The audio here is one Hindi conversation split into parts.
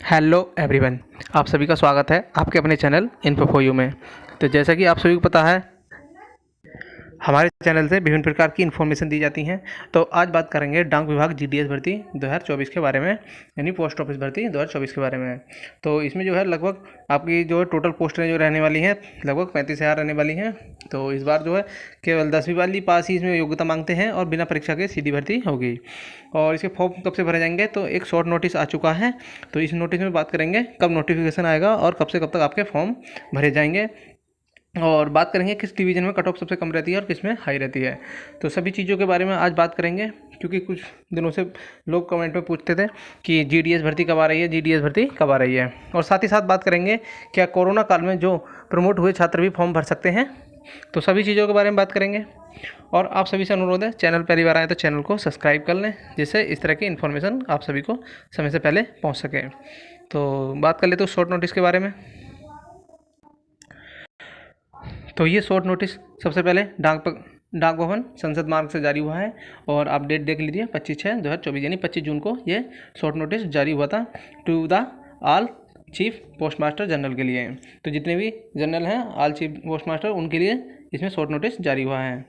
हेलो एवरीवन, आप सभी का स्वागत है आपके अपने चैनल इन्फो फॉर यू में। तो जैसा कि आप सभी को पता है, हमारे चैनल से विभिन्न प्रकार की इन्फॉर्मेशन दी जाती हैं। तो आज बात करेंगे डाक विभाग जीडीएस भर्ती 2024 के बारे में, यानी पोस्ट ऑफिस भर्ती 2024 के बारे में। तो इसमें जो है लगभग आपकी जो है टोटल पोस्टें जो रहने वाली हैं लगभग 35,000 रहने वाली हैं। तो इस बार जो है केवल 10वीं वाली पास ही इसमें योग्यता मांगते हैं और बिना परीक्षा के सीधी भर्ती होगी। और इसके फॉर्म कब से भरे जाएंगे, तो एक शॉर्ट नोटिस आ चुका है। तो इस नोटिस में बात करेंगे कब नोटिफिकेशन आएगा और कब से कब तक आपके फॉर्म भरे जाएंगे, और बात करेंगे किस डिवीज़न में कट ऑफ सबसे कम रहती है और किस में हाई रहती है। तो सभी चीज़ों के बारे में आज बात करेंगे, क्योंकि कुछ दिनों से लोग कमेंट में पूछते थे कि जीडीएस भर्ती कब आ रही है, जीडीएस भर्ती कब आ रही है। और साथ ही साथ बात करेंगे क्या कोरोना काल में जो प्रमोट हुए छात्र भी फॉर्म भर सकते हैं। तो सभी चीज़ों के बारे में बात करेंगे। और आप सभी से अनुरोध है, चैनल पहली बार आए तो चैनल को सब्सक्राइब कर लें, जिससे इस तरह की इन्फॉर्मेशन आप सभी को समय से पहले पहुँच सके। तो बात कर लेते हैं शॉर्ट नोटिस के बारे में। तो ये शॉर्ट नोटिस सबसे पहले डाक भवन संसद मार्ग से जारी हुआ है, और आप डेट देख लीजिए 25/6/2024, यानी 25 जून को ये शॉर्ट नोटिस जारी हुआ था to the all chief post master general के लिए। तो जितने भी जनरल हैं ऑल चीफ पोस्ट मास्टर, उनके लिए इसमें शॉर्ट नोटिस जारी हुआ है।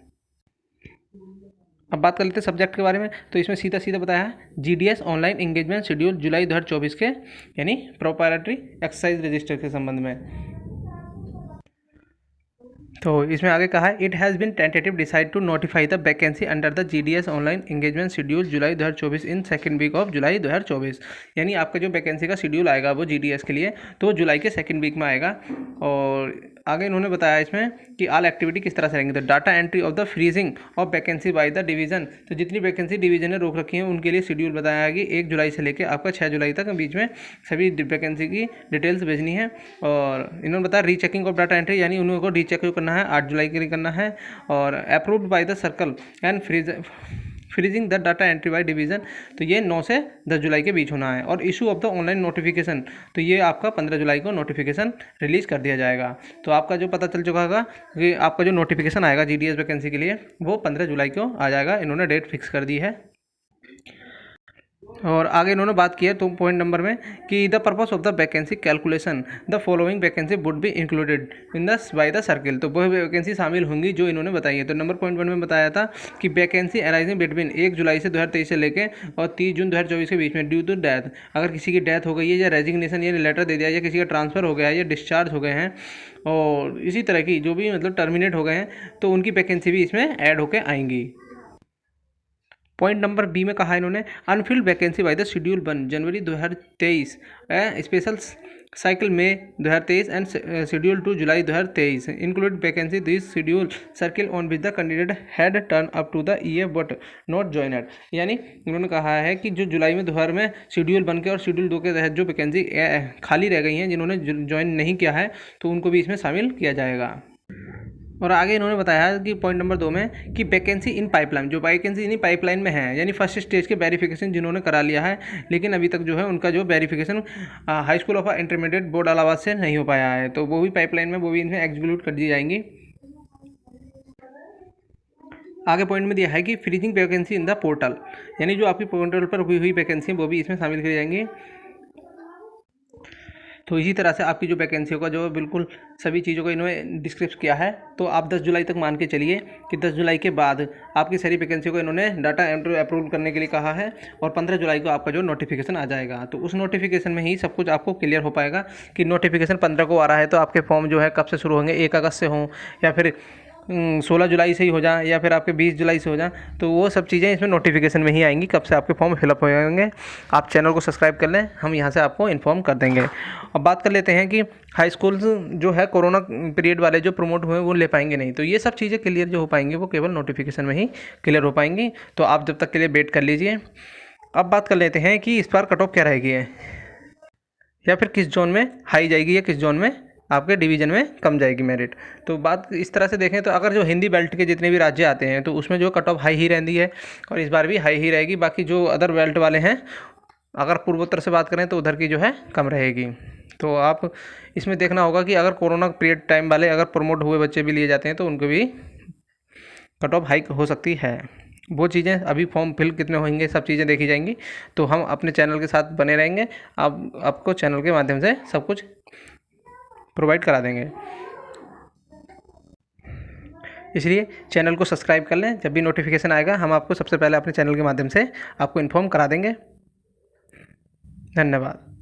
अब बात कर लेते हैं सब्जेक्ट के बारे में। तो इसमें सीधा सीधा बताया है GDS online engagement schedule July 2024 के, यानी प्रोप्राइटरी एक्सरसाइज रजिस्टर के संबंध में। तो इसमें आगे कहा है it has been tentative decide to notify the vacancy under the GDS online engagement schedule July 2024 in second week of July 2024। यानी आपका जो वैकेंसी का शेड्यूल आएगा वो जीडीएस के लिए, तो जुलाई के सेकंड वीक में आएगा। और आगे इन्होंने बताया इसमें कि ऑल एक्टिविटी किस तरह से रहेंगे। तो data entry of the freezing of vacancy by the division, तो जितनी वैकेंसी डिवीजन ने रोक रखी है उनके लिए शेड्यूल बताया कि 1 जुलाई से लेकर आपका 6 जुलाई तक बीच में सभी वैकेंसी की डिटेल्स भेजनी है। और इन्होंने बताया रीचेकिंग ऑफ डाटा एंट्री, यानी उनको रीचेक करना है 8 जुलाई के लिए करना है। और approved by the circle and freezing the data entry by division, तो ये 9 से 10 जुलाई के बीच होना है। और issue of the online notification, तो ये आपका 15 जुलाई को नोटिफिकेशन रिलीज़ कर दिया जाएगा। तो आपका जो पता चल चुका होगा कि आपका जो नोटिफिकेशन आएगा जीडीएस वैकेंसी के लिए वो 15 जुलाई को आ जाएगा, इन्होंने डेट फिक्स कर दी है। और आगे इन्होंने बात की है तो पॉइंट नंबर में कि the purpose of the vacancy calculation the following vacancy would be included in the by the circle, तो वह वैकेंसी शामिल होंगी जो इन्होंने बताई है। तो नंबर पॉइंट 1 में बताया था कि वैकेंसी अराइजिंग बिटवीन 1 जुलाई से 2023 से लेकर और 30 जून 2024 के बीच में ड्यू टू डेथ, अगर किसी की डेथ हो गई है या रेजिग्नेशन या लेटर दे दिया या किसी का ट्रांसफ़र हो गया है या डिस्चार्ज हो गए हैं और इसी तरह की जो भी मतलब टर्मिनेट हो गए हैं, तो उनकी वैकेंसी भी इसमें ऐड होकर आएंगी। पॉइंट नंबर बी में कहा इन्होंने unfilled vacancy by the schedule 1 January 2023 special cycle में 2023 and schedule 2 July 2023 include vacancy this schedule circle on which the candidate had turn up to the EA but not joined, यानी उन्होंने कहा है कि जो जुलाई में 2000 में शेड्यूल 1 के और शेड्यूल 2 के तहत जो वैकेंसी खाली रह गई हैं जिन्होंने ज्वाइन नहीं किया है, तो उनको भी इसमें शामिल किया जाएगा। और आगे इन्होंने बताया कि पॉइंट नंबर 2 में कि वैकेंसी इन पाइपलाइन, जो वैकेंसी इन पाइपलाइन में है, यानी फर्स्ट स्टेज के वेरिफिकेशन जिन्होंने करा लिया है लेकिन अभी तक जो है उनका जो verification high school of intermediate board Allahabad से नहीं हो पाया है, तो वो भी पाइपलाइन में वो भी इनमें एग्जीक्यूट कर दी जाएंगी। आगे पॉइंट में दिया है कि freezing vacancy in the portal, यानी जो आपकी पोर्टल पर हुई वैकेंसी वो भी इसमें शामिल करी जाएंगी। तो इसी तरह से आपकी जो वैकेंसी का जो बिल्कुल सभी चीज़ों को इन्होंने डिस्क्रिप्ट किया है। तो आप 10 जुलाई तक मान के चलिए कि 10 जुलाई के बाद आपकी सारी वैकेंसी को इन्होंने डाटा एंट्री अप्रूव करने के लिए कहा है, और 15 जुलाई को आपका जो नोटिफिकेशन आ जाएगा। तो उस नोटिफिकेशन में ही सब कुछ आपको क्लियर हो पाएगा कि नोटिफिकेशन 15 को आ रहा है, तो आपके फॉर्म जो है कब से शुरू होंगे, 1 अगस्त से हों या फिर 16 जुलाई से ही हो जाए या फिर आपके 20 जुलाई से हो जाए, तो वो सब चीज़ें इसमें नोटिफिकेशन में ही आएंगी कब से आपके फॉर्म फिलअप हो जाएंगे। आप चैनल को सब्सक्राइब कर लें, हम यहाँ से आपको इन्फॉर्म कर देंगे। अब बात कर लेते हैं कि हाई स्कूल जो है कोरोना पीरियड वाले जो प्रमोट हुए वो ले पाएंगे नहीं, तो ये सब चीज़ें क्लियर जो हो पाएंगी वो केवल नोटिफिकेशन में ही क्लियर हो पाएंगी। तो आप जब तक के लिए वेट कर लीजिए। अब बात कर लेते हैं कि इस बार कट ऑफ क्या रहेगी है, या फिर किस जोन में हाई जाएगी या किस जोन में आपके डिवीज़न में कम जाएगी मेरिट। तो बात इस तरह से देखें तो अगर जो हिंदी बेल्ट के जितने भी राज्य आते हैं तो उसमें जो कट ऑफ हाई ही रहती है, और इस बार भी हाई ही रहेगी। बाकी जो अदर बेल्ट वाले हैं, अगर पूर्वोत्तर से बात करें तो उधर की जो है कम रहेगी। तो आप इसमें देखना होगा कि अगर कोरोना पीरियड टाइम वाले अगर प्रमोट हुए बच्चे भी लिए जाते हैं तो उनको भी कट ऑफ हाई हो सकती है। वो चीज़ें अभी फॉर्म फिल कितने होंगे सब चीज़ें देखी जाएंगी। तो हम अपने चैनल के साथ बने रहेंगे, आप आपको चैनल के माध्यम से सब कुछ प्रोवाइड करा देंगे। इसलिए चैनल को सब्सक्राइब कर लें, जब भी नोटिफिकेशन आएगा हम आपको सबसे पहले अपने चैनल के माध्यम से आपको इन्फॉर्म करा देंगे। धन्यवाद।